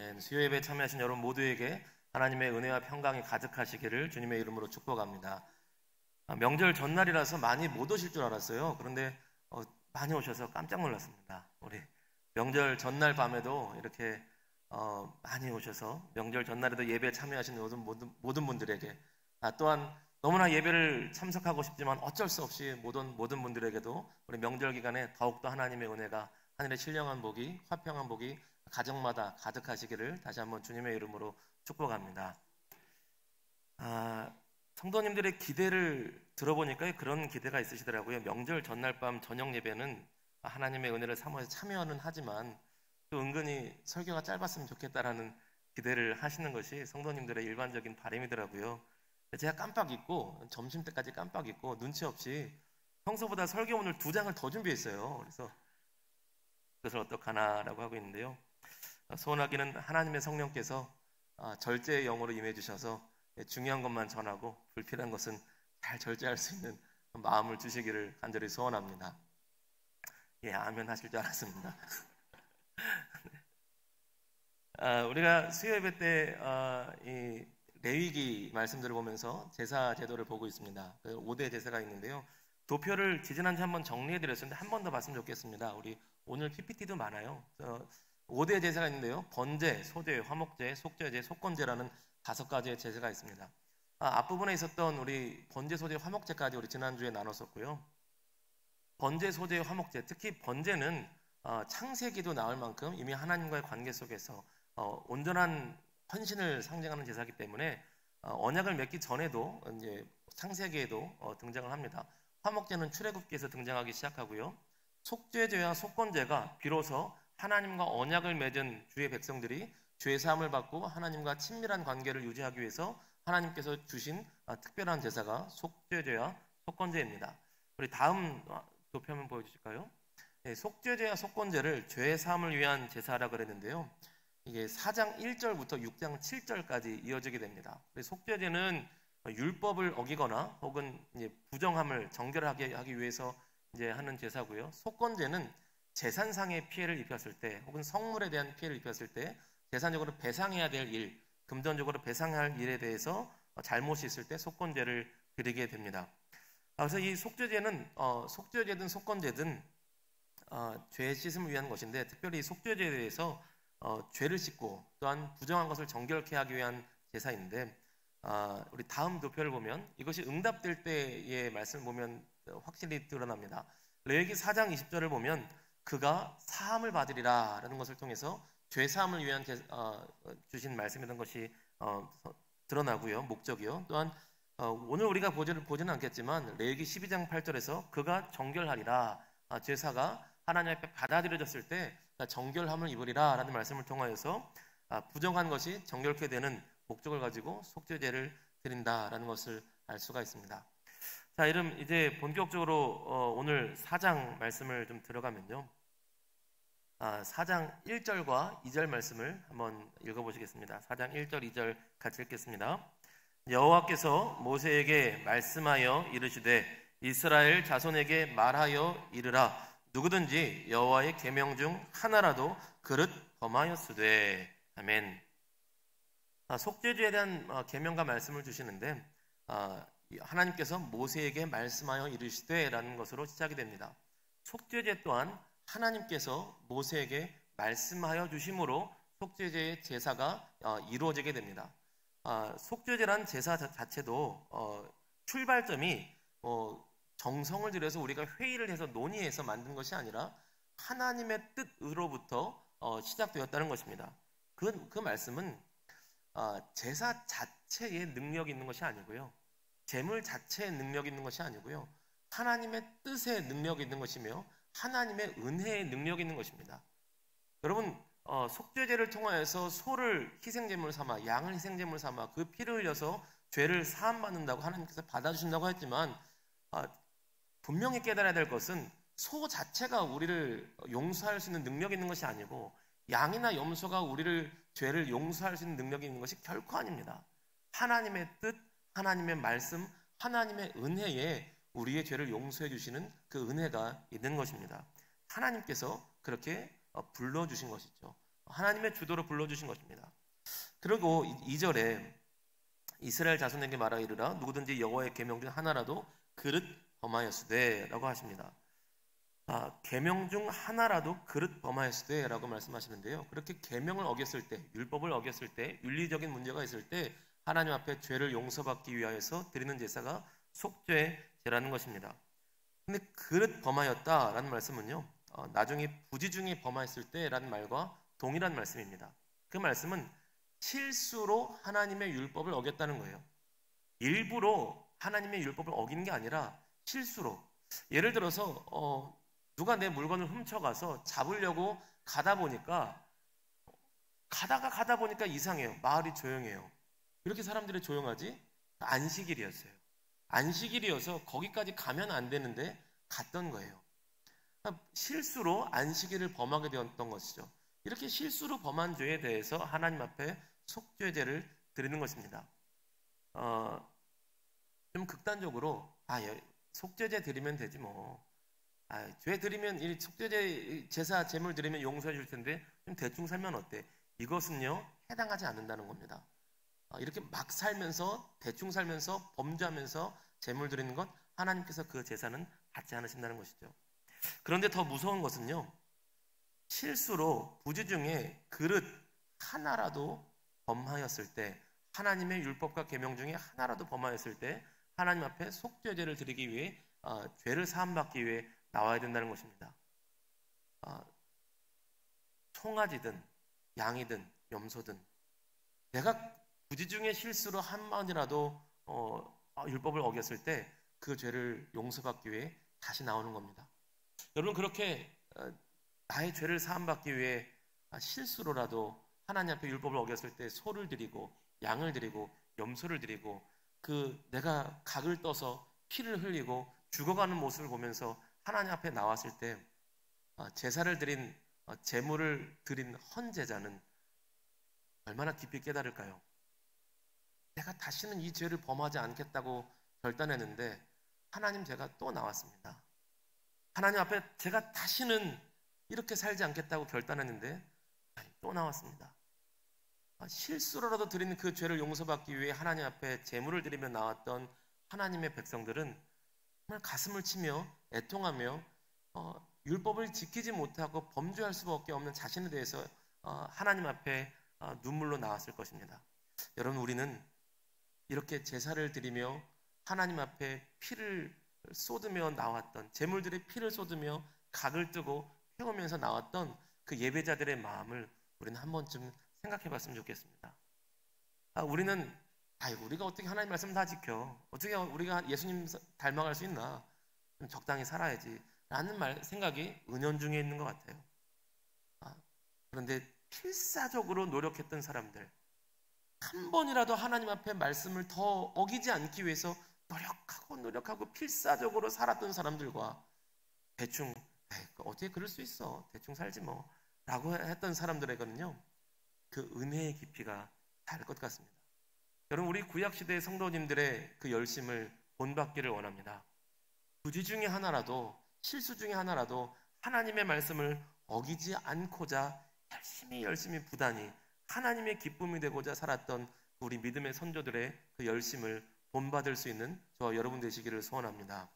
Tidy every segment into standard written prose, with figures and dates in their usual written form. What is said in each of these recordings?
아멘. 수요 예배에 참여하신 여러분 모두에게 하나님의 은혜와 평강이 가득하시기를 주님의 이름으로 축복합니다. 명절 전날이라서 많이 못 오실 줄 알았어요. 그런데 많이 오셔서 깜짝 놀랐습니다. 우리 명절 전날 밤에도 이렇게 많이 오셔서 명절 전날에도 예배에 참여하신 모든 분들에게 또한 너무나 예배를 참석하고 싶지만 어쩔 수 없이 모든 분들에게도 우리 명절 기간에 더욱더 하나님의 은혜가 하늘의 신령한 복이 화평한 복이 가정마다 가득하시기를 다시 한번 주님의 이름으로 축복합니다. 성도님들의 기대를 들어보니까 그런 기대가 있으시더라고요. 명절 전날 밤 저녁 예배는 하나님의 은혜를 사모해서 참여는 하지만 또 은근히 설교가 짧았으면 좋겠다라는 기대를 하시는 것이 성도님들의 일반적인 바람이더라고요. 제가 깜빡 잊고 점심때까지 깜빡 잊고 눈치 없이 평소보다 설교문을 2장을 더 준비했어요. 그래서 그것을 어떡하나라고 하고 있는데요. 소원하기는 하나님의 성령께서 절제의 영으로 임해 주셔서 중요한 것만 전하고 불필요한 것은 잘 절제할 수 있는 마음을 주시기를 간절히 소원합니다. 아멘 하실 줄 알았습니다. 우리가 수요 예배 때 이 레위기 말씀들을 보면서 제사 제도를 보고 있습니다. 5대 제사가 있는데요. 도표를 지지난주에 한번 정리해드렸었는데 한 번 더 봤으면 좋겠습니다. 우리 오늘 PPT도 많아요. 5대 제사가 있는데요. 번제, 소제, 화목제, 속죄제, 속건제라는 5가지의 제사가 있습니다. 앞부분에 있었던 우리 번제, 소제, 화목제까지 우리 지난주에 나눴었고요. 번제, 소제, 화목제, 특히 번제는 창세기도 나올 만큼 이미 하나님과의 관계 속에서 온전한 헌신을 상징하는 제사이기 때문에 언약을 맺기 전에도 이제 창세기에도 등장을 합니다. 화목제는 출애굽기에서 등장하기 시작하고요. 속죄제와 속건제가 비로소 하나님과 언약을 맺은 주의 백성들이 죄 사함을 받고 하나님과 친밀한 관계를 유지하기 위해서 하나님께서 주신 특별한 제사가 속죄제와 속건제입니다. 우리 다음 도표 한번 보여주실까요? 속죄제와 속건제를 죄 사함을 위한 제사라 그랬는데요. 이게 4장 1절부터 6장 7절까지 이어지게 됩니다. 속죄제는 율법을 어기거나 혹은 이제 부정함을 정결하게 하기 위해서 이제 하는 제사고요. 속건제는 재산상의 피해를 입혔을 때 혹은 성물에 대한 피해를 입혔을 때 재산적으로 배상해야 될 일, 금전적으로 배상할 일에 대해서 잘못이 있을 때 속건제를 드리게 됩니다. 그래서 이 속죄제는 속죄제든 속건제든 죄 씻음을 위한 것인데 특별히 속죄제에 대해서 죄를 씻고 또한 부정한 것을 정결케 하기 위한 제사인데 우리 다음 도표를 보면 이것이 응답될 때의 말씀을 보면 확실히 드러납니다. 레위기 4장 20절을 보면 그가 사함을 받으리라 라는 것을 통해서 죄 사함을 위한 주신 말씀이라는 것이 드러나고요. 목적이요. 또한 오늘 우리가 보지는 않겠지만 레위기 12장 8절에서 그가 정결하리라, 제사가 하나님 앞에 받아들여졌을 때 정결함을 입으리라 라는 말씀을 통하여서 부정한 것이 정결케 되는 목적을 가지고 속죄제를 드린다라는 것을 알 수가 있습니다. 자, 이제 본격적으로 오늘 4장 말씀을 좀 들어가면요. 4장 1절과 2절 말씀을 한번 읽어보시겠습니다. 4장 1절, 2절 같이 읽겠습니다. 여호와께서 모세에게 말씀하여 이르시되 이스라엘 자손에게 말하여 이르라. 누구든지 여호와의 계명 중 하나라도 그릇 범하였으되. 아멘. 속죄제에 대한 계명과 말씀을 주시는데 하나님께서 모세에게 말씀하여 이르시되 라는 것으로 시작이 됩니다. 속죄제 또한 하나님께서 모세에게 말씀하여 주심으로 속죄제의 제사가 이루어지게 됩니다. 속죄제란 제사 자체도 출발점이 정성을 들여서 우리가 회의를 해서 논의해서 만든 것이 아니라 하나님의 뜻으로부터 시작되었다는 것입니다. 그 말씀은 제사 자체의 능력이 있는 것이 아니고요. 제물 자체의 능력이 있는 것이 아니고요. 하나님의 뜻의 능력이 있는 것이며 하나님의 은혜의 능력이 있는 것입니다. 여러분, 속죄제를 통하여서 소를 희생제물 삼아, 양을 희생제물 삼아 그 피를 흘려서 죄를 사함받는다고 하나님께서 받아주신다고 했지만 분명히 깨달아야 될 것은 소 자체가 우리를 용서할 수 있는 능력이 있는 것이 아니고 양이나 염소가 우리를 죄를 용서할 수 있는 능력이 있는 것이 결코 아닙니다. 하나님의 뜻, 하나님의 말씀, 하나님의 은혜에 우리의 죄를 용서해 주시는 그 은혜가 있는 것입니다. 하나님께서 그렇게 불러주신 것이죠. 하나님의 주도로 불러주신 것입니다. 그리고 2절에 이스라엘 자손에게 말하 이르라 누구든지 여호와의 계명 중 하나라도 그릇 범하였으되 라고 하십니다. 계명 중 하나라도 그릇 범하였으되 라고 말씀하시는데요. 그렇게 계명을 어겼을 때, 율법을 어겼을 때, 윤리적인 문제가 있을 때 하나님 앞에 죄를 용서받기 위하여서 드리는 제사가 속죄제라는 것입니다. 근데 그릇 범하였다라는 말씀은요, 나중에 부지 중에 범하였을 때라는 말과 동일한 말씀입니다. 그 말씀은 실수로 하나님의 율법을 어겼다는 거예요. 일부러 하나님의 율법을 어기는 게 아니라 실수로. 예를 들어서 누가 내 물건을 훔쳐가서 잡으려고 가다 보니까 이상해요. 마을이 조용해요. 이렇게 사람들이 조용하지? 안식일이었어요. 안식일이어서 거기까지 가면 안 되는데 갔던 거예요. 실수로 안식일을 범하게 되었던 것이죠. 이렇게 실수로 범한 죄에 대해서 하나님 앞에 속죄제를 드리는 것입니다. 좀 극단적으로 속죄제 드리면 되지 뭐. 죄 드리면 이 속죄제 제사 제물 드리면 용서해 줄 텐데 좀 대충 살면 어때? 이것은요 해당하지 않는다는 겁니다. 이렇게 막 살면서 대충 살면서 범죄하면서 제물 드리는 것 하나님께서 그 제사는 받지 않으신다는 것이죠. 그런데 더 무서운 것은요 실수로 부지 중에 그릇 하나라도 범하였을 때 하나님의 율법과 계명 중에 하나라도 범하였을 때 하나님 앞에 속죄제를 드리기 위해 죄를 사함받기 위해 나와야 된다는 것입니다. 송아지든 양이든 염소든 내가 부지 중에 실수로 한 번이라도 율법을 어겼을 때 그 죄를 용서받기 위해 다시 나오는 겁니다. 여러분 그렇게 나의 죄를 사함받기 위해 실수로라도 하나님 앞에 율법을 어겼을 때 소를 드리고 양을 드리고 염소를 드리고 내가 각을 떠서 피를 흘리고 죽어가는 모습을 보면서 하나님 앞에 나왔을 때 제사를 드린 제물을 드린 헌제자는 얼마나 깊이 깨달을까요? 내가 다시는 이 죄를 범하지 않겠다고 결단했는데 하나님 제가 또 나왔습니다. 하나님 앞에 제가 다시는 이렇게 살지 않겠다고 결단했는데 또 나왔습니다. 실수로라도 드리는 그 죄를 용서받기 위해 하나님 앞에 제물을 드리며 나왔던 하나님의 백성들은 정말 가슴을 치며 애통하며 율법을 지키지 못하고 범죄할 수밖에 없는 자신에 대해서 하나님 앞에 눈물로 나왔을 것입니다. 여러분 우리는 이렇게 제사를 드리며 하나님 앞에 피를 쏟으며 나왔던 제물들의 피를 쏟으며 각을 뜨고 태우면서 나왔던 그 예배자들의 마음을 우리는 한 번쯤 생각해 봤으면 좋겠습니다. 우리는 우리가 어떻게 하나님 말씀 다 지켜? 어떻게 우리가 예수님 닮아갈 수 있나? 좀 적당히 살아야지 라는 생각이 은연중에 있는 것 같아요. 그런데 필사적으로 노력했던 사람들 한 번이라도 하나님 앞에 말씀을 더 어기지 않기 위해서 노력하고 필사적으로 살았던 사람들과 대충 어떻게 그럴 수 있어 대충 살지 뭐 라고 했던 사람들에게는요 그 은혜의 깊이가 다를 것 같습니다. 여러분 우리 구약시대의 성도님들의 그 열심을 본받기를 원합니다. 부지 중에 하나라도 실수 중에 하나라도 하나님의 말씀을 어기지 않고자 열심히 부단히 하나님의 기쁨이 되고자 살았던 우리 믿음의 선조들의 그 열심을 본받을 수 있는 저와 여러분 되시기를 소원합니다.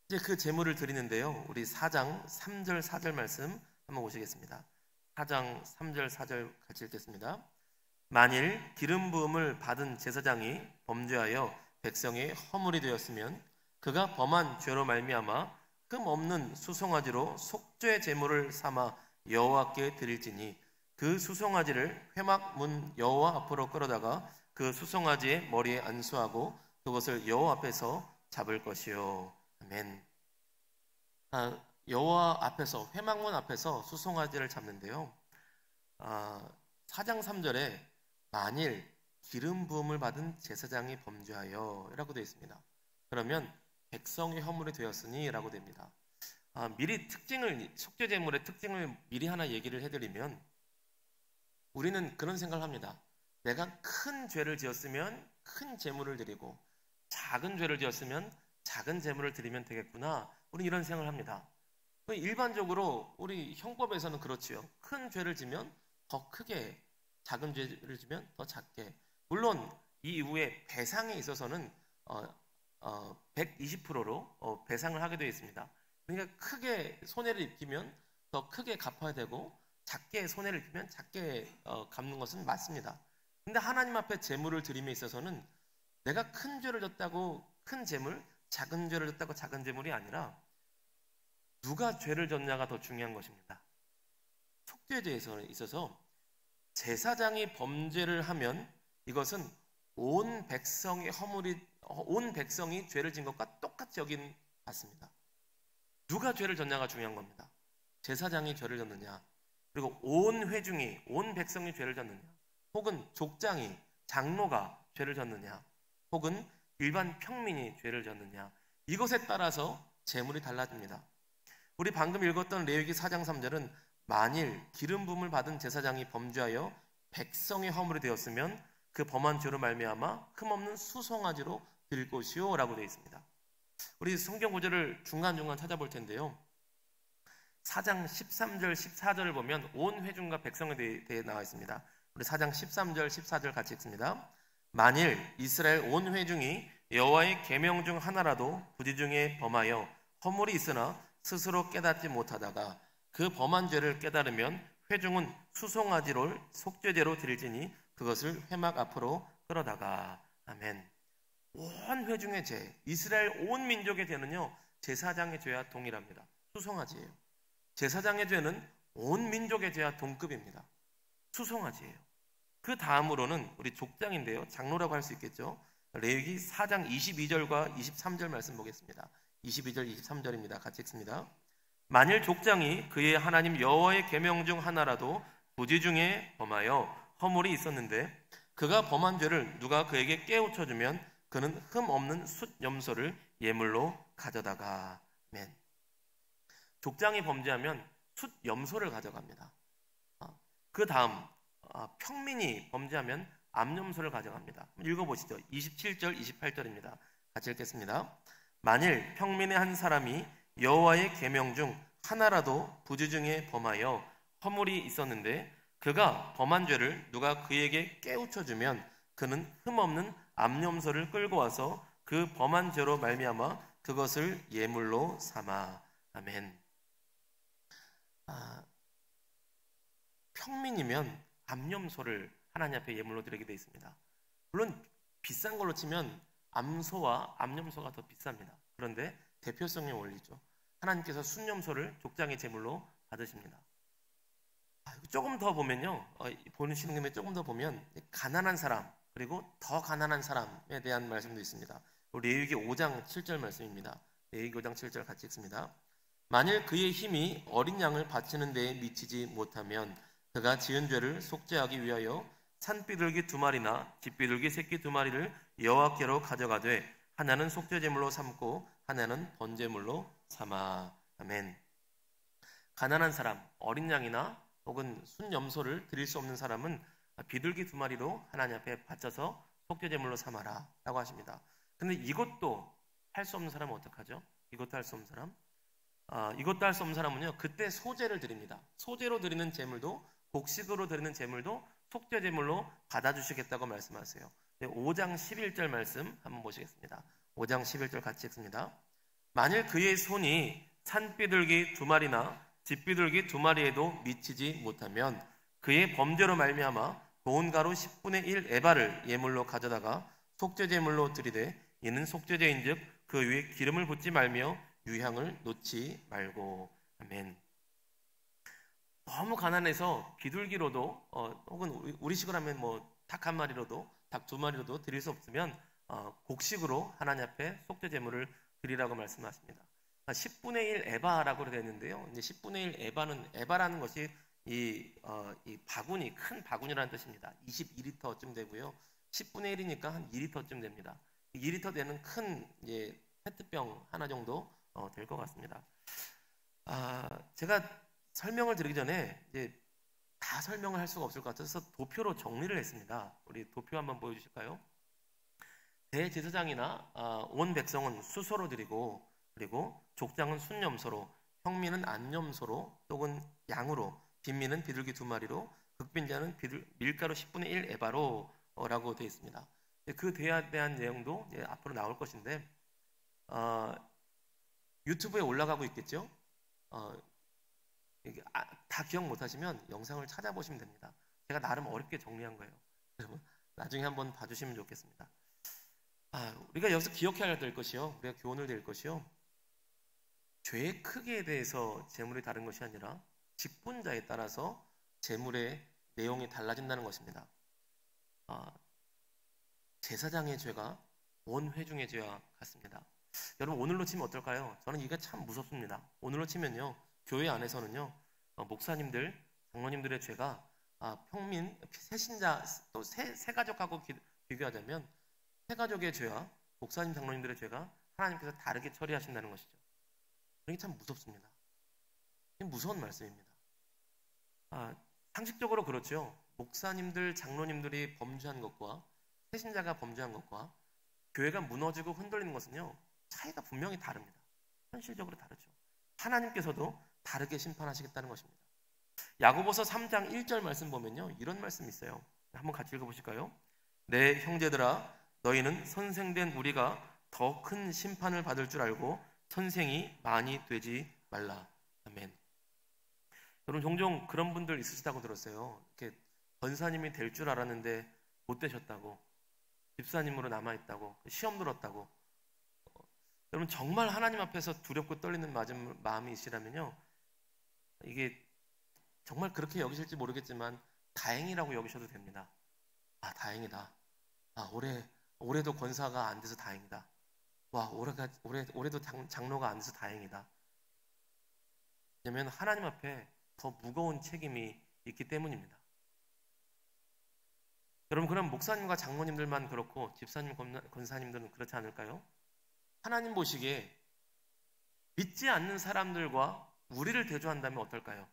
이제 그 제물을 드리는데요. 우리 4장 3절 4절 말씀 한번 보시겠습니다. 4장 3절 4절 같이 읽겠습니다. 만일 기름 부음을 받은 제사장이 범죄하여 백성의 허물이 되었으면 그가 범한 죄로 말미암아 흠 없는 수송아지로 속죄 제물을 삼아 여호와께 드릴지니 그 수송아지를 회막 문 여호와 앞으로 끌어다가 그 수송아지의 머리에 안수하고 그것을 여호와 앞에서 잡을 것이요. 아멘. 여호와 앞에서 회막문 앞에서 수송아지를 잡는데요. 4장 3절에 만일 기름 부음을 받은 제사장이 범죄하여 라고 되어 있습니다. 그러면 백성의 허물이 되었으니 라고 됩니다. 미리 속죄 제물의 특징을 미리 하나 얘기를 해드리면 우리는 그런 생각을 합니다. 내가 큰 죄를 지었으면 큰 제물을 드리고 작은 죄를 지었으면 작은 제물을 드리면 되겠구나. 우리는 이런 생각을 합니다. 일반적으로 우리 형법에서는 그렇지요. 큰 죄를 지면 더 크게, 작은 죄를 지면 더 작게. 물론 이 이후에 배상에 있어서는 120%로 배상을 하게 되어 있습니다. 그러니까 크게 손해를 입히면 더 크게 갚아야 되고, 작게 손해를 입히면 작게 갚는 것은 맞습니다. 근데 하나님 앞에 재물을 드림에 있어서는 내가 큰 죄를 졌다고 큰 재물, 작은 죄를 졌다고 작은 재물이 아니라 누가 죄를 졌냐가 더 중요한 것입니다. 속죄제에 있어서 제사장이 범죄를 하면 이것은 온 백성이 죄를 진 것과 똑같이 여긴 받습니다. 누가 죄를 졌냐가 중요한 겁니다. 제사장이 죄를 졌느냐, 그리고 온 회중이, 온 백성이 죄를 졌느냐, 혹은 족장이, 장로가 죄를 졌느냐, 혹은 일반 평민이 죄를 졌느냐, 이것에 따라서 재물이 달라집니다. 우리 방금 읽었던 레위기 4장 3절은 만일 기름 부음을 받은 제사장이 범죄하여 백성의 허물이 되었으면 그 범한 죄로 말미암아 흠없는 수송아지로 드릴 것이요 라고 되어 있습니다. 우리 성경 구절을 중간중간 찾아볼 텐데요, 4장 13절 14절을 보면 온 회중과 백성에 대해 나와 있습니다. 우리 4장 13절 14절 같이 읽습니다. 만일 이스라엘 온 회중이 여호와의 계명 중 하나라도 부지 중에 범하여 허물이 있으나 스스로 깨닫지 못하다가 그 범한 죄를 깨달으면 회중은 수송아지를 속죄제로 드릴지니 그것을 회막 앞으로 끌어다가. 아멘. 온 회중의 죄, 이스라엘 온 민족의 죄는요, 제사장의 죄와 동일합니다. 수송아지예요. 제사장의 죄는 온 민족의 죄와 동급입니다. 수송아지예요. 그 다음으로는 우리 족장인데요, 장로라고 할 수 있겠죠. 레위기 4장 22절과 23절 말씀 보겠습니다. 22절 23절입니다. 같이 읽습니다. 만일 족장이 그의 하나님 여호와의 계명 중 하나라도 부지 중에 범하여 허물이 있었는데 그가 범한 죄를 누가 그에게 깨우쳐주면 그는 흠 없는 숫 염소를 예물로 가져다가. 아멘. 족장이 범죄하면 숫 염소를 가져갑니다. 그 다음 평민이 범죄하면 암염소를 가져갑니다. 읽어보시죠. 27절 28절입니다. 같이 읽겠습니다. 만일 평민의 한 사람이 여호와의 계명 중 하나라도 부지 중에 범하여 허물이 있었는데 그가 범한 죄를 누가 그에게 깨우쳐주면 그는 흠없는 암염소를 끌고 와서 그 범한 죄로 말미암아 그것을 예물로 삼아. 아멘. 평민이면 암염소를 하나님 앞에 예물로 드리게 되어 있습니다. 물론 비싼 걸로 치면 암소와 암염소가 더 비쌉니다. 그런데 대표성의 원리죠. 하나님께서 순염소를 족장의 제물로 받으십니다. 조금 더 보면요, 보시는 김에 조금 더 보면 가난한 사람, 그리고 더 가난한 사람에 대한 말씀도 있습니다. 레위기 5장 7절 말씀입니다. 레위기 5장 7절 같이 읽습니다. 만일 그의 힘이 어린 양을 바치는 데에 미치지 못하면 그가 지은 죄를 속죄하기 위하여 산비둘기 2마리나 집비둘기 새끼 2마리를 여호와께로 가져가되 하나는 속죄제물로 삼고 하나는 번제물로 삼아. 아멘. 가난한 사람, 어린 양이나 혹은 순염소를 드릴 수 없는 사람은 비둘기 2마리로 하나님 앞에 바쳐서 속죄제물로 삼아라 라고 하십니다. 근데 이것도 할 수 없는 사람은 어떡하죠? 이것도 할 수 없는 사람? 이것도 할 수 없는 사람은요, 그때 소제를 드립니다. 소제로 드리는 제물도, 곡식으로 드리는 제물도 속죄제물로 받아주시겠다고 말씀하세요. 5장 11절 말씀 한번 보시겠습니다. 5장 11절 같이 읽습니다. 만일 그의 손이 산비둘기 2마리나 집비둘기 2마리에도 미치지 못하면 그의 범죄로 말미암아 고운 가루 10분의 1 에바를 예물로 가져다가 속죄제물로 드리되 이는 속죄제인즉 그 위에 기름을 붓지 말며 유향을 놓지 말고. 아멘. 너무 가난해서 비둘기로도 혹은 우리식으로 하면 닭 한 마리로도, 닭 2마리로도 드릴 수 없으면 곡식으로 하나님 앞에 속죄제물을 드리라고 말씀하십니다. 10분의 1 에바라고 되어 있는데요. 이제 10분의 1 에바라는 것이 이 바구니, 큰 바구니라는 뜻입니다. 22리터쯤 되고요. 10분의 1이니까 한 2리터쯤 됩니다. 2리터 되는 큰 페트병 하나 정도 될 것 같습니다. 제가 설명을 드리기 전에 다 설명을 할 수가 없을 것 같아서 도표로 정리를 했습니다. 우리 도표 한번 보여주실까요? 대제사장이나 온 백성은 수소로 드리고, 그리고 족장은 순염소로, 평민은 안염소로 또는 양으로, 빈민은 비둘기 2마리로, 극빈자는 밀가루 10분의 1 에바로라고 되어 있습니다. 그 대화에 대한 내용도 앞으로 나올 것인데 유튜브에 올라가고 있겠죠. 다 기억 못하시면 영상을 찾아보시면 됩니다. 제가 나름 어렵게 정리한 거예요. 여러분 나중에 한번 봐주시면 좋겠습니다. 우리가 여기서 기억해야 될 것이요, 우리가 교훈을 낼 것이요, 죄의 크기에 대해서 재물이 다른 것이 아니라 직분자에 따라서 재물의 내용이 달라진다는 것입니다. 제사장의 죄가 원회중의 죄와 같습니다. 여러분 오늘로 치면 어떨까요? 저는 이게 참 무섭습니다. 오늘로 치면요, 교회 안에서는요, 목사님들, 장로님들의 죄가 평민, 새신자, 또 새가족하고 비교하자면 새가족의 죄와 목사님, 장로님들의 죄가 하나님께서 다르게 처리하신다는 것이죠. 이게 참 무섭습니다. 이게 무서운 말씀입니다. 상식적으로 그렇죠. 목사님들, 장로님들이 범죄한 것과 새신자가 범죄한 것과 교회가 무너지고 흔들리는 것은요, 차이가 분명히 다릅니다. 현실적으로 다르죠. 하나님께서도 다르게 심판하시겠다는 것입니다. 야고보서 3장 1절 말씀 보면요, 이런 말씀이 있어요. 한번 같이 읽어보실까요? 내 형제들아, 너희는 선생된 우리가 더 큰 심판을 받을 줄 알고 선생이 많이 되지 말라. 아멘. 여러분 종종 그런 분들 있으시다고 들었어요. 이렇게 권사님이 될 줄 알았는데 못 되셨다고, 집사님으로 남아있다고, 시험 들었다고. 여러분 정말 하나님 앞에서 두렵고 떨리는 마음이시라면요, 이게 정말 그렇게 여기실지 모르겠지만 다행이라고 여기셔도 됩니다. 다행이다. 올해도 권사가 안 돼서 다행이다. 올해도 장로가 안 돼서 다행이다. 왜냐하면 하나님 앞에 더 무거운 책임이 있기 때문입니다. 여러분 그럼 목사님과 장로님들만 그렇고 집사님, 권사님들은 그렇지 않을까요? 하나님 보시기에 믿지 않는 사람들과 우리를 대조한다면 어떨까요?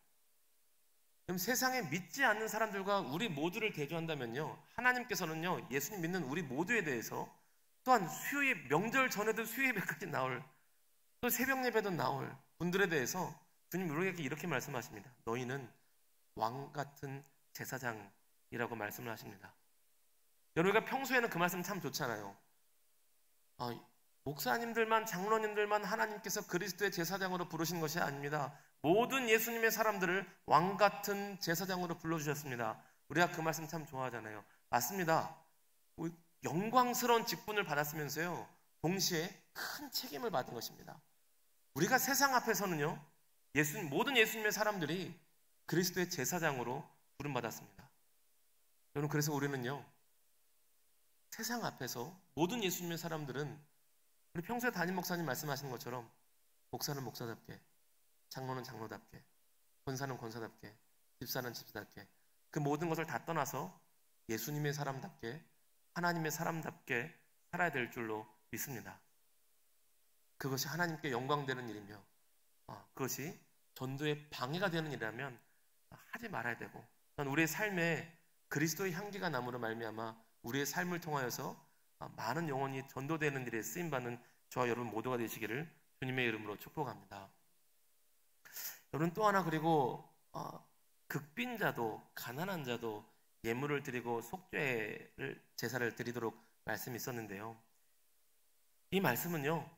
그럼 세상에 믿지 않는 사람들과 우리 모두를 대조한다면요, 하나님께서는요, 예수님 믿는 우리 모두에 대해서, 또한 수요일, 명절 전에도 수요예배까지 나올, 또 새벽 예배도 나올 분들에 대해서 주님 우리에게 이렇게 말씀하십니다. 너희는 왕 같은 제사장이라고 말씀을 하십니다. 여러분, 우리가 평소에는 그 말씀 참 좋잖아요. 목사님들만, 장로님들만 하나님께서 그리스도의 제사장으로 부르신 것이 아닙니다. 모든 예수님의 사람들을 왕 같은 제사장으로 불러주셨습니다. 우리가 그 말씀 참 좋아하잖아요. 맞습니다. 영광스러운 직분을 받았으면서요, 동시에 큰 책임을 받은 것입니다. 우리가 세상 앞에서는요, 모든 예수님의 사람들이 그리스도의 제사장으로 부름받았습니다. 여러분, 그래서 우리는요, 세상 앞에서 모든 예수님의 사람들은 우리 평소에 담임 목사님 말씀하시는 것처럼 목사는 목사답게, 장로는 장로답게, 권사는 권사답게, 집사는 집사답게, 그 모든 것을 다 떠나서 예수님의 사람답게, 하나님의 사람답게 살아야 될 줄로 믿습니다. 그것이 하나님께 영광되는 일이며 그것이 전도에 방해가 되는 일이라면 하지 말아야 되고, 우리의 삶에 그리스도의 향기가 남으로 말미암아 우리의 삶을 통하여서 많은 영혼이 전도되는 일에 쓰임받는 저와 여러분 모두가 되시기를 주님의 이름으로 축복합니다. 여러분 또 하나, 그리고 극빈자도 가난한 자도 예물을 드리고 속죄를 제사를 드리도록 말씀이 있었는데요, 이 말씀은요,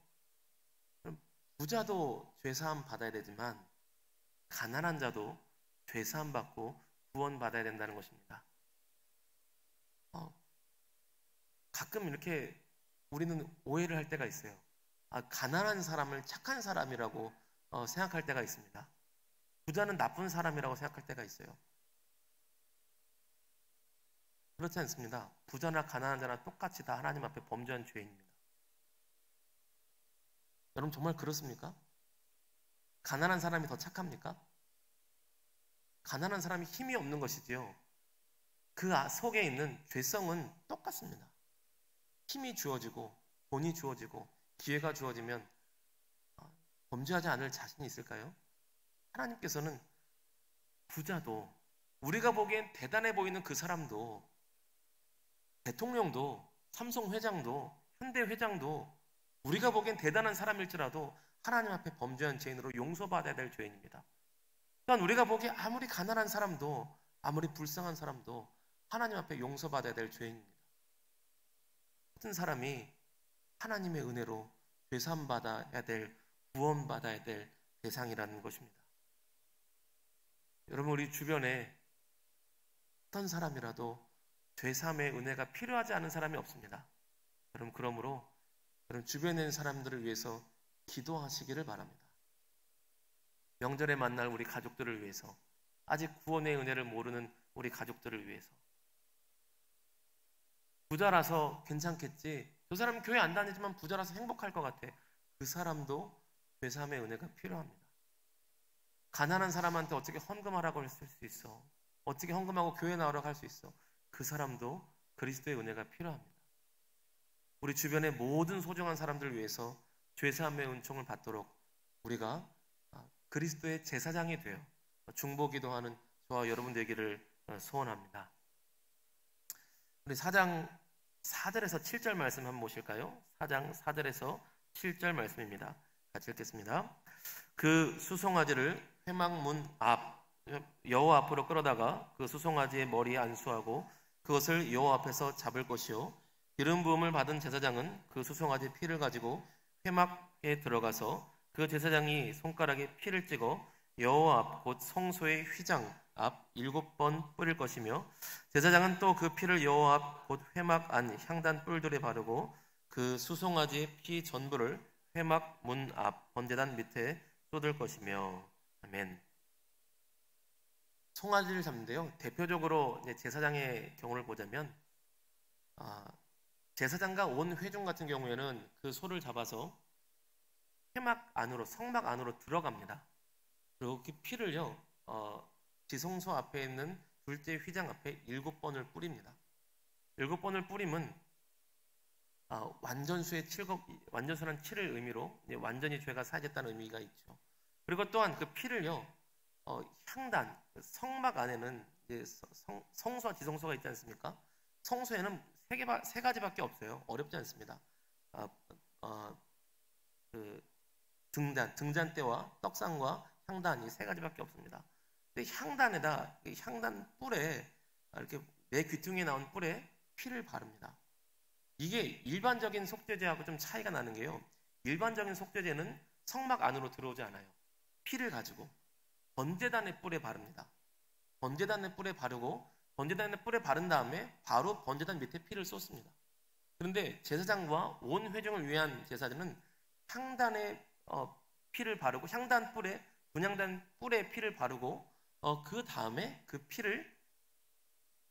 부자도 죄사함 받아야 되지만 가난한 자도 죄사함 받고 구원 받아야 된다는 것입니다. 가끔 이렇게 우리는 오해를 할 때가 있어요. 가난한 사람을 착한 사람이라고 생각할 때가 있습니다. 부자는 나쁜 사람이라고 생각할 때가 있어요. 그렇지 않습니다. 부자나 가난한 자나 똑같이 다 하나님 앞에 범죄한 죄인입니다. 여러분 정말 그렇습니까? 가난한 사람이 더 착합니까? 가난한 사람이 힘이 없는 것이지요, 그 속에 있는 죄성은 똑같습니다. 힘이 주어지고 돈이 주어지고 기회가 주어지면 범죄하지 않을 자신이 있을까요? 하나님께서는 부자도, 우리가 보기엔 대단해 보이는 그 사람도, 대통령도, 삼성 회장도, 현대 회장도 우리가 보기엔 대단한 사람일지라도 하나님 앞에 범죄한 죄인으로 용서받아야 될 죄인입니다. 그러니까 우리가 보기에 아무리 가난한 사람도, 아무리 불쌍한 사람도 하나님 앞에 용서받아야 될 죄인입니다. 모든 사람이 하나님의 은혜로 죄사함받아야 될, 구원받아야 될 대상이라는 것입니다. 여러분, 우리 주변에 어떤 사람이라도 죄사함의 은혜가 필요하지 않은 사람이 없습니다. 여러분, 그러므로 여러분 주변에 있는 사람들을 위해서 기도하시기를 바랍니다. 명절에 만날 우리 가족들을 위해서, 아직 구원의 은혜를 모르는 우리 가족들을 위해서. 부자라서 괜찮겠지, 저 사람은 교회 안 다니지만 부자라서 행복할 것 같아, 그 사람도 죄사함의 은혜가 필요합니다. 가난한 사람한테 어떻게 헌금하라고 했을 수 있어, 어떻게 헌금하고 교회 나오라고 할 수 있어, 그 사람도 그리스도의 은혜가 필요합니다. 우리 주변의 모든 소중한 사람들을 위해서 죄사함의 은총을 받도록 우리가 그리스도의 제사장이 되어 중보기도하는 저와 여러분 되기를 소원합니다. 우리 4장 4절에서 7절 말씀 한번 보실까요? 4장 4절에서 7절 말씀입니다. 같이 읽겠습니다. 그 수송아지를 회막문 앞 여호와 앞으로 끌어다가 그 수송아지의 머리에 안수하고 그것을 여호와 앞에서 잡을 것이요, 기름 부음을 받은 제사장은 그 수송아지 피를 가지고 회막에 들어가서 그 제사장이 손가락에 피를 찍어 여호와 앞 곧 성소의 휘장 앞 7번 뿌릴 것이며, 제사장은 또 그 피를 여호와 앞 곧 회막 안 향단 뿔들에 바르고 그 수송아지의 피 전부를 회막 문 앞 번제단 밑에 쏟을 것이며. 아멘. 송아지를 잡는데요, 대표적으로 제사장의 경우를 보자면 제사장과 온 회중 같은 경우에는 그 소를 잡아서 회막 안으로, 성막 안으로 들어갑니다. 그리고 그 피를요 지성소 앞에 있는 둘째 휘장 앞에 7번을 뿌립니다. 7번을 뿌림은 완전수의 7은 7을 의미로 완전히 죄가 사해졌다는 의미가 있죠. 그리고 또한 그 피를요 향단, 성막 안에는 성소와 지성소가 있지 않습니까? 성소에는 세 가지밖에 없어요. 어렵지 않습니다. 그 등잔대와 떡상과 향단이 세 가지밖에 없습니다. 근데 향단에다, 향단 뿔에, 이렇게 내 귀퉁이에 나온 뿔에 피를 바릅니다. 이게 일반적인 속죄제하고 좀 차이가 나는 게요, 일반적인 속죄제는 성막 안으로 들어오지 않아요. 피를 가지고 번제단의 뿔에 바릅니다. 번제단의 뿔에 바르고 번제단의 뿔에 바른 다음에 바로 번제단 밑에 피를 쏟습니다. 그런데 제사장과 온 회중을 위한 제사들은 향단에 피를 바르고, 향단 뿔에, 분향단 뿔에 피를 바르고 그 다음에 그 피를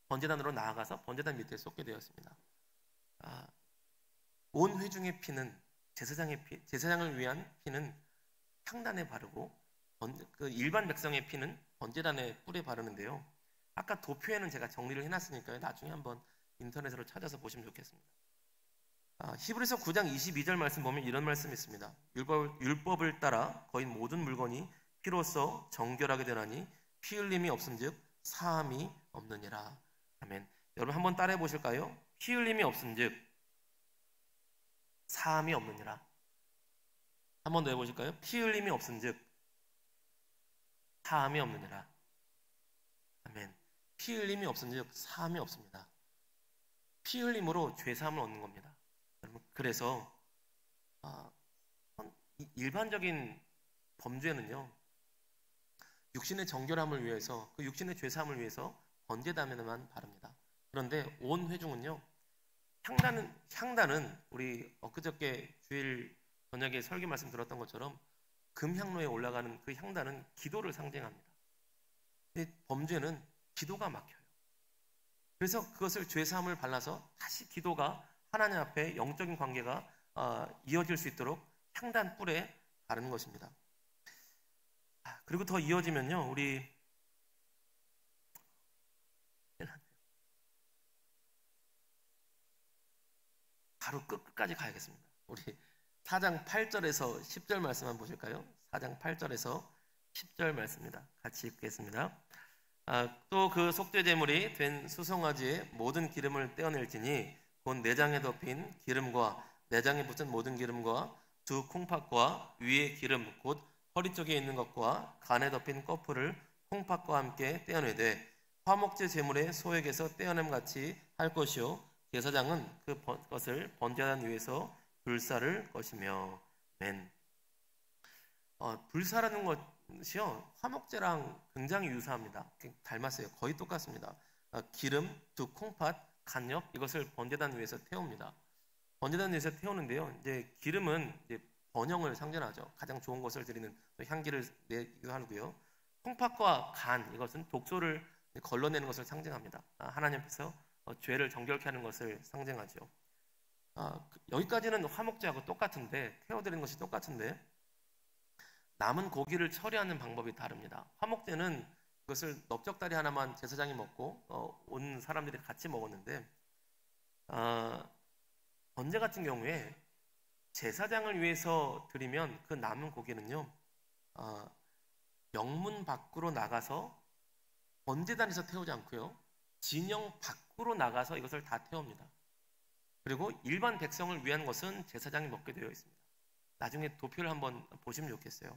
번제단으로 나아가서 번제단 밑에 쏟게 되었습니다. 온 회중의 피는, 제사장의 피, 제사장을 위한 피는 향단에 바르고 그 일반 백성의 피는 번제단의 뿔에 바르는데요, 아까 도표에는 제가 정리를 해놨으니까요, 나중에 한번 인터넷으로 찾아서 보시면 좋겠습니다. 히브리서 9장 22절 말씀 보면 이런 말씀이 있습니다. 율법을 따라 거의 모든 물건이 피로써 정결하게 되나니 피 흘림이 없은즉 사함이 없느니라. 아멘. 여러분 한번 따라해 보실까요? 피 흘림이 없은즉 사함이 없느니라. 한 번 더 해보실까요? 피 흘림이 없은즉 사함이 없느니라. 아멘. 피 흘림이 없은즉 사함이 없습니다. 피 흘림으로 죄 사함을 얻는 겁니다. 여러분, 그래서 일반적인 범죄는요, 육신의 정결함을 위해서, 그 육신의 죄 사함을 위해서 번제단에만 바릅니다. 그런데 온 회중은요, 향단은 우리 엊그저께 주일 저녁에 설교 말씀 들었던 것처럼 금향로에 올라가는 그 향단은 기도를 상징합니다. 근데 범죄는 기도가 막혀요. 그래서 그것을 죄사함을 발라서 다시 기도가 하나님 앞에 영적인 관계가 이어질 수 있도록 향단 뿔에 바르는 것입니다. 그리고 더 이어지면요, 우리 바로 끝까지 가야겠습니다. 우리 4장 8절에서 10절 말씀 한번 보실까요? 4장 8절에서 10절 말씀입니다. 같이 읽겠습니다. 또 그 속죄제물이 된 수송아지의 모든 기름을 떼어낼지니 곧 내장에 덮인 기름과 내장에 붙은 모든 기름과 두 콩팥과 위에 기름 곧 허리 쪽에 있는 것과 간에 덮인 꺼풀을 콩팥과 함께 떼어내되 화목제 제물의 소액에서 떼어냄 같이 할 것이요 제사장은 그것을 번제단 위에서 불사를 것이며. 맨. 불사라는 것이요 화목제랑 굉장히 유사합니다. 닮았어요. 거의 똑같습니다. 기름, 두 콩팥, 간엽 이것을 번제단 위에서 태웁니다. 번제단 위에서 태우는데요. 이제 기름은 이제 번영을 상징하죠. 가장 좋은 것을 드리는 향기를 내기도 하고요. 콩팥과 간 이것은 독소를 걸러내는 것을 상징합니다. 하나님 앞에서 죄를 정결케 하는 것을 상징하죠. 여기까지는 화목제하고 똑같은데 태워드리는 것이 똑같은데 남은 고기를 처리하는 방법이 다릅니다. 화목제는 그것을 넓적다리 하나만 제사장이 먹고 온 사람들이 같이 먹었는데 번제 같은 경우에 제사장을 위해서 드리면 그 남은 고기는요 영문 밖으로 나가서 번제단에서 태우지 않고요 진영 밖으로 나가서 이것을 다 태웁니다. 그리고 일반 백성을 위한 것은 제사장이 먹게 되어 있습니다. 나중에 도표를 한번 보시면 좋겠어요.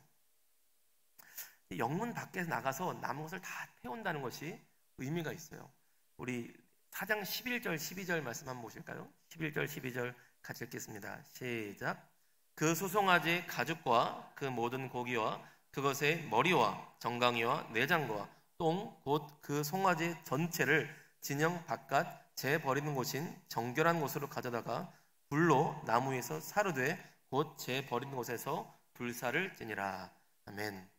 영문 밖에서 나가서 남은 것을 다 태운다는 것이 의미가 있어요. 우리 4장 11절 12절 말씀 한번 보실까요? 11절 12절 같이 읽겠습니다. 시작. 그 소송아지 가죽과 그 모든 고기와 그것의 머리와 정강이와 내장과 똥 곧 그 송아지 전체를 진영 바깥 재 버리는 곳인 정결한 곳으로 가져다가 불로 나무 위에서 사르되 곧 재 버리는 곳에서 불사를 지니라. 아멘.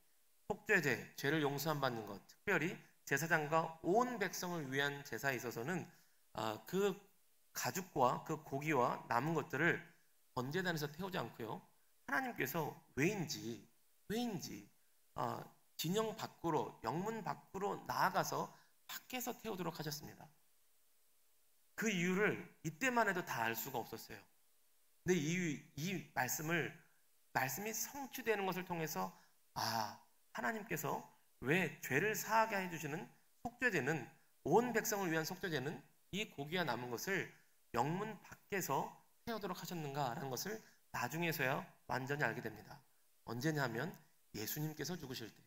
속죄제, 죄를 용서함 받는 것, 특별히 제사장과 온 백성을 위한 제사에 있어서는 그 가죽과 그 고기와 남은 것들을 번제단에서 태우지 않고요 하나님께서 왜인지 진영 밖으로 영문 밖으로 나아가서 밖에서 태우도록 하셨습니다. 그 이유를 이때만 해도 다 알 수가 없었어요. 근데 이 말씀이 성취되는 것을 통해서 하나님께서 왜 죄를 사하게 해주시는 속죄제는 온 백성을 위한 속죄제는 이 고기와 남은 것을 영문 밖에서 태우도록 하셨는가라는 것을 나중에서야 완전히 알게 됩니다. 언제냐 하면 예수님께서 죽으실 때.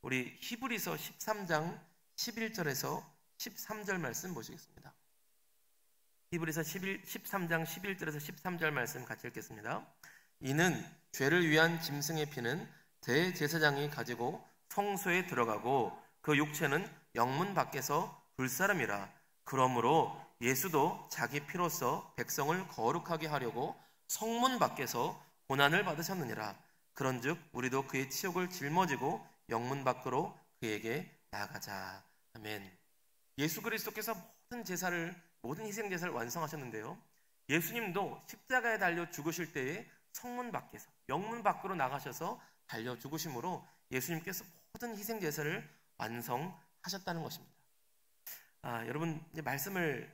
우리 히브리서 13장 11절에서 13절 말씀 보시겠습니다. 히브리서 13장 11절에서 13절 말씀 같이 읽겠습니다. 이는 죄를 위한 짐승의 피는 대제사장이 가지고 성소에 들어가고 그 육체는 영문 밖에서 불사름이라. 그러므로 예수도 자기 피로써 백성을 거룩하게 하려고 성문 밖에서 고난을 받으셨느니라. 그런즉 우리도 그의 치욕을 짊어지고 영문 밖으로 그에게 나아가자. 아멘. 예수 그리스도께서 모든 희생 제사를 완성하셨는데요. 예수님도 십자가에 달려 죽으실 때에 성문 밖에서 영문 밖으로 나가셔서 달려 죽으심으로 예수님께서 모든 희생 제사를 완성하셨다는 것입니다. 여러분 이제 말씀을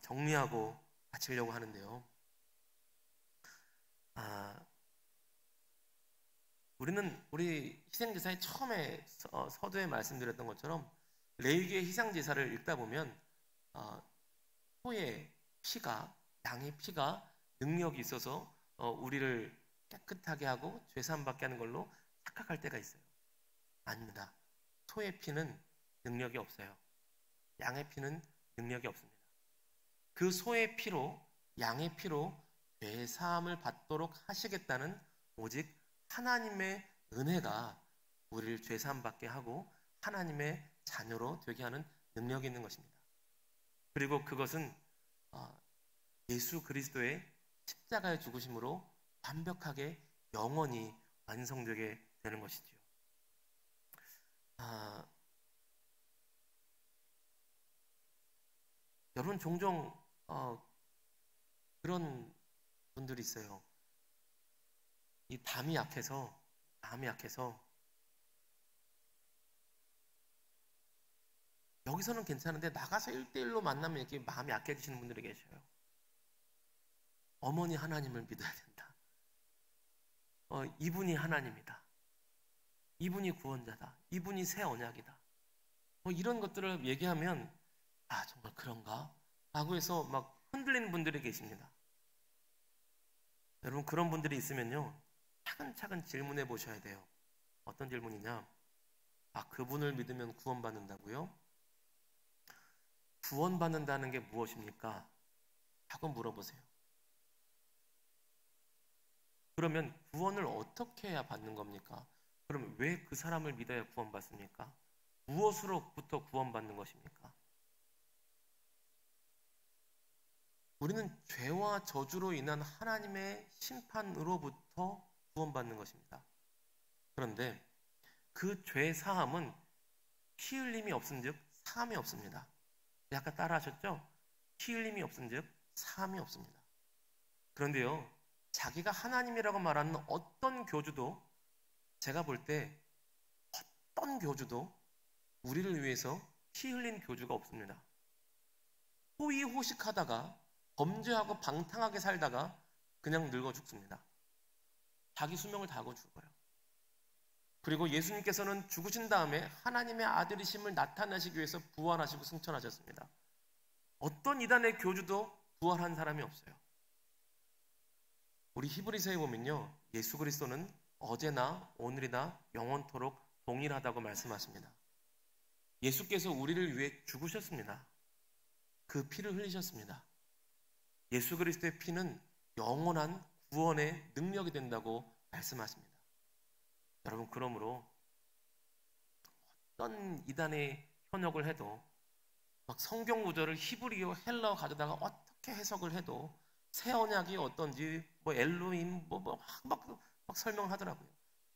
정리하고 마치려고 하는데요. 우리 희생 제사의 처음에 서두에 말씀드렸던 것처럼 레위기의 희생 제사를 읽다 보면 소의 피가 양의 피가 능력이 있어서 우리를 깨끗하게 하고 죄사함 받게 하는 걸로 착각할 때가 있어요. 아닙니다. 소의 피는 능력이 없어요. 양의 피는 능력이 없습니다. 그 소의 피로 양의 피로 죄사함을 받도록 하시겠다는 오직 하나님의 은혜가 우리를 죄사함 받게 하고 하나님의 자녀로 되게 하는 능력이 있는 것입니다. 그리고 그것은 예수 그리스도의 십자가의 죽으심으로 완벽하게 영원히 완성되게 되는 것이지요. 여러분 종종 그런 분들이 있어요. 이 담이 약해서 여기서는 괜찮은데 나가서 1대1로 만나면 이렇게 마음이 약해지시는 분들이 계셔요. 어머니 하나님을 믿어야 된다. 이분이 하나님이다. 이분이 구원자다. 이분이 새 언약이다. 이런 것들을 얘기하면 정말 그런가? 라고 해서 막 흔들리는 분들이 계십니다. 여러분 그런 분들이 있으면요, 차근차근 질문해 보셔야 돼요. 어떤 질문이냐? 아, 그분을 믿으면 구원받는다고요? 구원받는다는 게 무엇입니까? 하고 물어보세요. 그러면 구원을 어떻게 해야 받는 겁니까? 그럼 왜 그 사람을 믿어야 구원받습니까? 무엇으로부터 구원받는 것입니까? 우리는 죄와 저주로 인한 하나님의 심판으로부터 구원받는 것입니다. 그런데 그 죄 사함은 피 흘림이 없은즉 사함이 없습니다. 아까 따라 하셨죠? 피 흘림이 없은즉 사함이 없습니다. 그런데요, 자기가 하나님이라고 말하는 어떤 교주도, 제가 볼 때 어떤 교주도 우리를 위해서 피 흘린 교주가 없습니다. 호의호식하다가 범죄하고 방탕하게 살다가 그냥 늙어 죽습니다. 자기 수명을 다하고 죽어요. 그리고 예수님께서는 죽으신 다음에 하나님의 아들이심을 나타내시기 위해서 부활하시고 승천하셨습니다. 어떤 이단의 교주도 부활한 사람이 없어요. 우리 히브리서에 보면요, 예수 그리스도는 어제나 오늘이나 영원토록 동일하다고 말씀하십니다. 예수께서 우리를 위해 죽으셨습니다. 그 피를 흘리셨습니다. 예수 그리스도의 피는 영원한 구원의 능력이 된다고 말씀하십니다. 여러분, 그러므로 어떤 이단의 현혹을 해도, 막 성경 구절을 히브리어, 헬라어 가져다가 어떻게 해석을 해도 새 언약이 어떤지 엘로힘 막 설명하더라고요.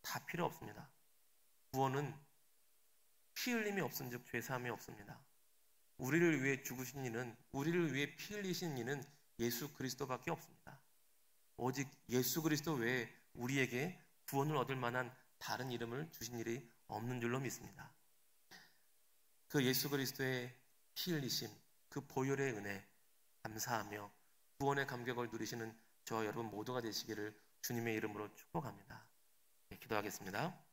다 필요 없습니다. 구원은 피 흘림이 없은즉 죄 사함이 없습니다. 우리를 위해 죽으신 이는, 우리를 위해 피 흘리신 이는 예수 그리스도밖에 없습니다. 오직 예수 그리스도 외에 우리에게 구원을 얻을 만한 다른 이름을 주신 일이 없는 줄로 믿습니다. 그 예수 그리스도의 피 흘리심, 그 보혈의 은혜 감사하며 구원의 감격을 누리시는 저와 여러분 모두가 되시기를 주님의 이름으로 축복합니다. 네, 기도하겠습니다.